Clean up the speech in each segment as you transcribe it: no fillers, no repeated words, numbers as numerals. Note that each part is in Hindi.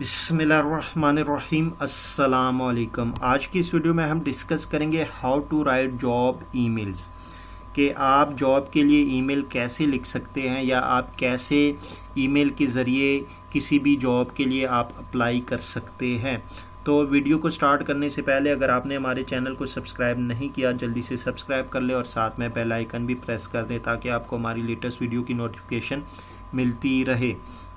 बिस्मिल्लाहिर्रहमानिर्रहीम अस्सलाम वालेकुम। आज की इस वीडियो में हम डिस्कस करेंगे how to write job emails, कि आप जॉब के लिए ईमेल कैसे लिख सकते हैं या आप कैसे ईमेल के ज़रिए किसी भी जॉब के लिए आप अप्लाई कर सकते हैं। तो वीडियो को स्टार्ट करने से पहले अगर आपने हमारे चैनल को सब्सक्राइब नहीं किया जल्दी से सब्सक्राइब कर ले और साथ में बेल आइकन भी प्रेस कर दें ताकि आपको हमारी लेटेस्ट वीडियो की नोटिफिकेशन मिलती रहे।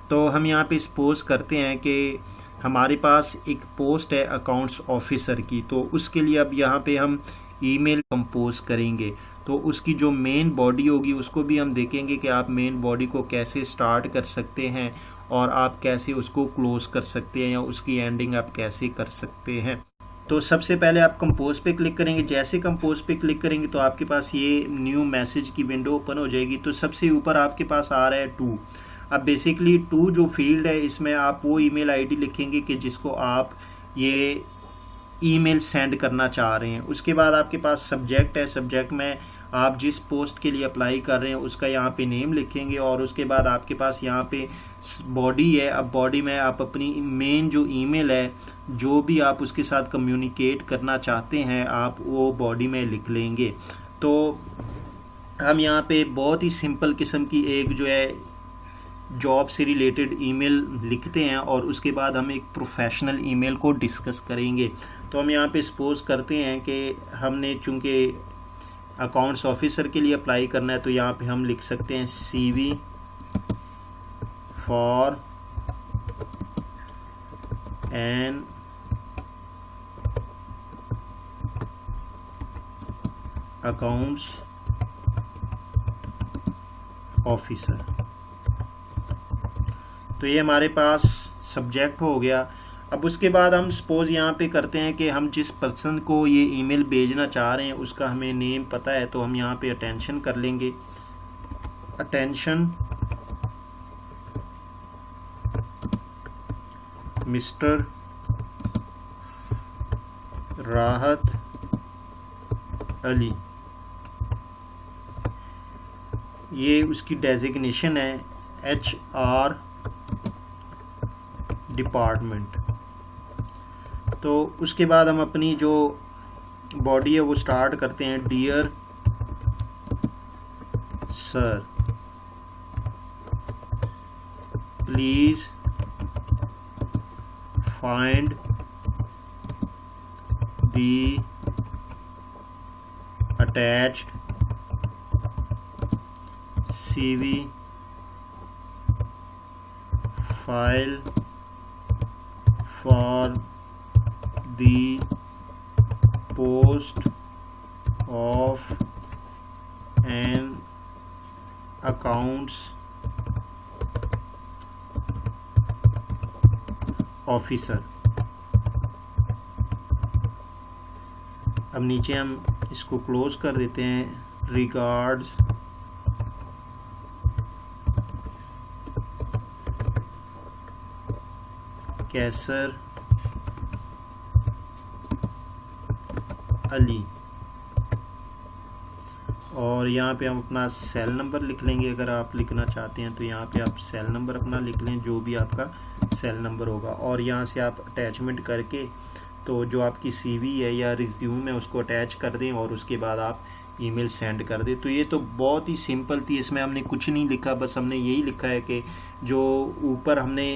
तो हम यहाँ पे सपोज करते हैं कि हमारे पास एक पोस्ट है अकाउंट्स ऑफिसर की, तो उसके लिए अब यहाँ पे हम ईमेल कंपोज करेंगे। तो उसकी जो मेन बॉडी होगी उसको भी हम देखेंगे कि आप मेन बॉडी को कैसे स्टार्ट कर सकते हैं और आप कैसे उसको क्लोज कर सकते हैं या उसकी एंडिंग आप कैसे कर सकते हैं। तो सबसे पहले आप कंपोज पे क्लिक करेंगे। जैसे कंपोज पे क्लिक करेंगे तो आपके पास ये न्यू मैसेज की विंडो ओपन हो जाएगी। तो सबसे ऊपर आपके पास आ रहा है टू। अब बेसिकली टू जो फील्ड है इसमें आप वो ईमेल आईडी लिखेंगे कि जिसको आप ये ईमेल सेंड करना चाह रहे हैं। उसके बाद आपके पास सब्जेक्ट है, सब्जेक्ट में आप जिस पोस्ट के लिए अप्लाई कर रहे हैं उसका यहाँ पे नेम लिखेंगे और उसके बाद आपके पास यहाँ पे बॉडी है। अब बॉडी में आप अपनी मेन जो ईमेल है जो भी आप उसके साथ कम्युनिकेट करना चाहते हैं आप वो बॉडी में लिख लेंगे। तो हम यहाँ पे बहुत ही सिंपल किस्म की एक जो है जॉब से रिलेटेड ईमेल लिखते हैं और उसके बाद हम एक प्रोफेशनल ईमेल को डिस्कस करेंगे। तो हम यहाँ पे सपोज करते हैं कि हमने चूँकि अकाउंट्स ऑफिसर के लिए अप्लाई करना है तो यहाँ पे हम लिख सकते हैं CV for an accounts officer. तो ये हमारे पास सब्जेक्ट हो गया। अब उसके बाद हम सपोज यहाँ पे करते हैं कि हम जिस पर्सन को ये ईमेल भेजना चाह रहे हैं उसका हमें नेम पता है, तो हम यहाँ पे अटेंशन कर लेंगे। अटेंशन मिस्टर राहत अली, ये उसकी डेजिग्नेशन है HR डिपार्टमेंट। तो उसके बाद हम अपनी जो बॉडी है वो स्टार्ट करते हैं। Dear sir please find the attached CV file for the post of an accounts officer। अब नीचे हम इसको क्लोज कर देते हैं। रिगार्ड्स कैसर अली, और यहाँ पे हम अपना सेल नंबर लिख लेंगे। अगर आप लिखना चाहते हैं तो यहाँ पे आप सेल नंबर अपना लिख लें जो भी आपका सेल नंबर होगा, और यहाँ से आप अटैचमेंट करके तो जो आपकी CV है या रिज्यूम है उसको अटैच कर दें और उसके बाद आप ईमेल सेंड कर दें। तो ये तो बहुत ही सिंपल थी, इसमें हमने कुछ नहीं लिखा, बस हमने यही लिखा है कि जो ऊपर हमने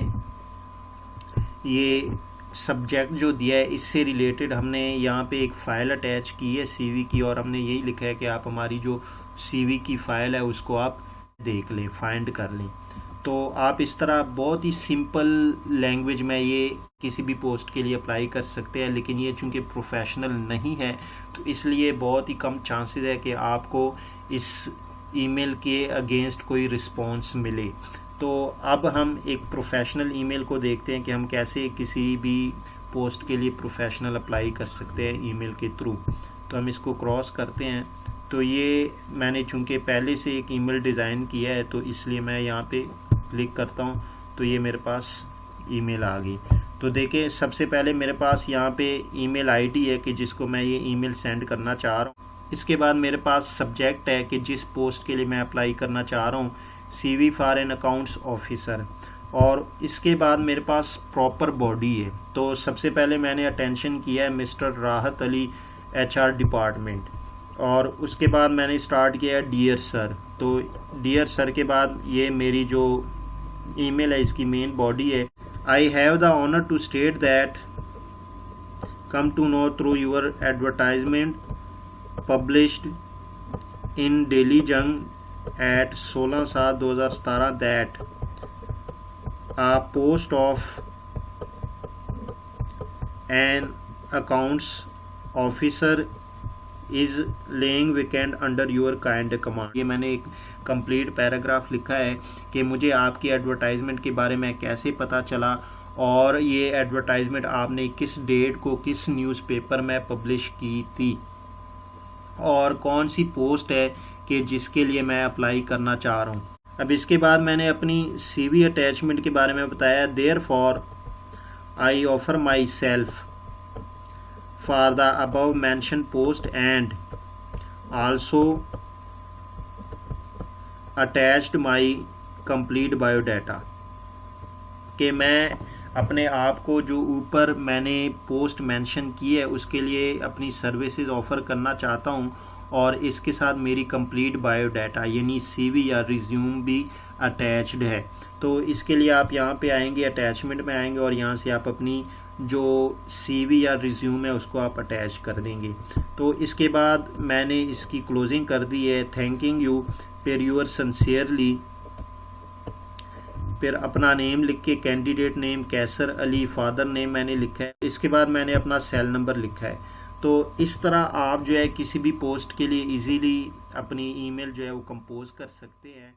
ये सब्जेक्ट जो दिया है इससे रिलेटेड हमने यहाँ पे एक फ़ाइल अटैच की है CV की, और हमने यही लिखा है कि आप हमारी जो CV की फ़ाइल है उसको आप देख लें, फाइंड कर लें। तो आप इस तरह बहुत ही सिंपल लैंग्वेज में ये किसी भी पोस्ट के लिए अप्लाई कर सकते हैं, लेकिन ये चूँकि प्रोफेशनल नहीं है तो इसलिए बहुत ही कम चांसेस है कि आपको इस ईमेल के अगेंस्ट कोई रिस्पॉन्स मिले। तो अब हम एक प्रोफेशनल ईमेल को देखते हैं कि हम कैसे किसी भी पोस्ट के लिए प्रोफेशनल अप्लाई कर सकते हैं ईमेल के थ्रू। तो हम इसको क्रॉस करते हैं। तो ये मैंने चूँकि पहले से एक ईमेल डिज़ाइन किया है तो इसलिए मैं यहाँ पे क्लिक करता हूँ तो ये मेरे पास ईमेल आ गई। तो देखिए सबसे पहले मेरे पास यहाँ पे ईमेल आईडी है कि जिसको मैं ये ईमेल सेंड करना चाह रहा हूँ। इसके बाद मेरे पास सब्जेक्ट है कि जिस पोस्ट के लिए मैं अप्लाई करना चाह रहा हूँ, CV for an accounts officer, और इसके बाद मेरे पास प्रॉपर बॉडी है। तो सबसे पहले मैंने अटेंशन किया है मिस्टर राहत अली HR डिपार्टमेंट, और उसके बाद मैंने स्टार्ट किया डियर सर। तो डियर सर के बाद ये मेरी जो ईमेल है इसकी मेन बॉडी है। I have the honour to state that come to know through your advertisement published in Daily Jung at 16/7/2017 that a post of an accounts officer is laying vacant under your kind command। ये मैंने एक कंप्लीट पैराग्राफ लिखा है कि मुझे आपकी एडवर्टाइजमेंट के बारे में कैसे पता चला, और ये एडवर्टाइजमेंट आपने किस डेट को किस न्यूज़पेपर में पब्लिश की थी, और कौन सी पोस्ट है कि जिसके लिए मैं अप्लाई करना चाह रहा हूँ। अब इसके बाद मैंने अपनी CV अटैचमेंट के बारे में बताया। Therefore I offer my self for the above mention post and also attached my complete biodata, कि मैं अपने आप को जो ऊपर मैंने पोस्ट मेंशन की है उसके लिए अपनी सर्विसेज ऑफ़र करना चाहता हूं, और इसके साथ मेरी कंप्लीट बायोडाटा यानी CV या रिज्यूम भी अटैच्ड है। तो इसके लिए आप यहां पे आएंगे, अटैचमेंट में आएंगे, और यहां से आप अपनी जो CV या रिज्यूम है उसको आप अटैच कर देंगे। तो इसके बाद मैंने इसकी क्लोजिंग कर दी है। थैंकिंग यू फिर यूर सिंसियरली, फिर अपना नेम लिख के कैंडिडेट नेम कैसर अली, फादर नेम मैंने लिखा है। इसके बाद मैंने अपना सेल नंबर लिखा है। तो इस तरह आप जो है किसी भी पोस्ट के लिए इजीली अपनी ईमेल जो है वो कंपोज कर सकते हैं।